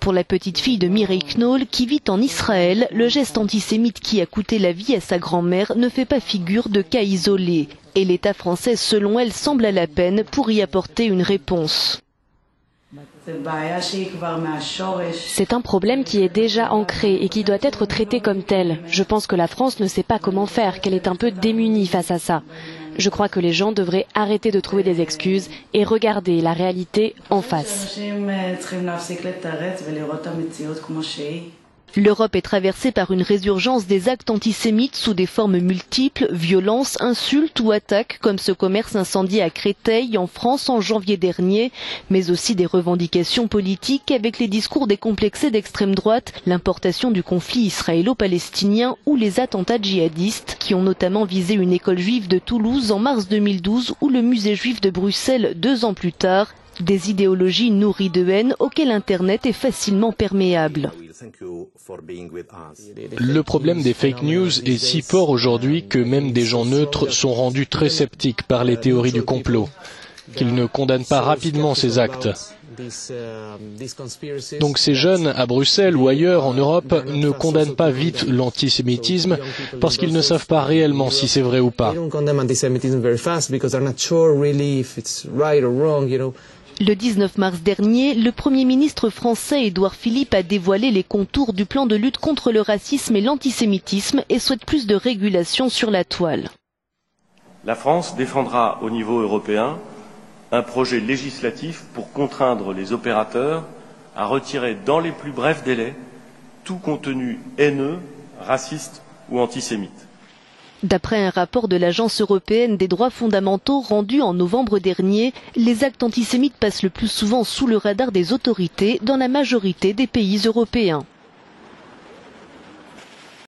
Pour la petite fille de Mireille Knoll, qui vit en Israël, le geste antisémite qui a coûté la vie à sa grand-mère ne fait pas figure de cas isolé. Et l'État français, selon elle, semble à la peine pour y apporter une réponse. C'est un problème qui est déjà ancré et qui doit être traité comme tel. Je pense que la France ne sait pas comment faire, qu'elle est un peu démunie face à ça. Je crois que les gens devraient arrêter de trouver des excuses et regarder la réalité en face. L'Europe est traversée par une résurgence des actes antisémites sous des formes multiples, violences, insultes ou attaques comme ce commerce incendié à Créteil en France en janvier dernier, mais aussi des revendications politiques avec les discours décomplexés d'extrême droite, l'importation du conflit israélo-palestinien ou les attentats djihadistes qui ont notamment visé une école juive de Toulouse en mars 2012 ou le musée juif de Bruxelles 2 ans plus tard. Des idéologies nourries de haine auxquelles Internet est facilement perméable. Le problème des fake news est si fort aujourd'hui que même des gens neutres sont rendus très sceptiques par les théories du complot, qu'ils ne condamnent pas rapidement ces actes. Donc ces jeunes, à Bruxelles ou ailleurs en Europe, ne condamnent pas vite l'antisémitisme parce qu'ils ne savent pas réellement si c'est vrai ou pas. Le 19 mars dernier, le Premier ministre français Édouard Philippe a dévoilé les contours du plan de lutte contre le racisme et l'antisémitisme et souhaite plus de régulation sur la toile. La France défendra au niveau européen un projet législatif pour contraindre les opérateurs à retirer dans les plus brefs délais tout contenu haineux, raciste ou antisémite. D'après un rapport de l'Agence européenne des droits fondamentaux rendu en novembre dernier, les actes antisémites passent le plus souvent sous le radar des autorités dans la majorité des pays européens.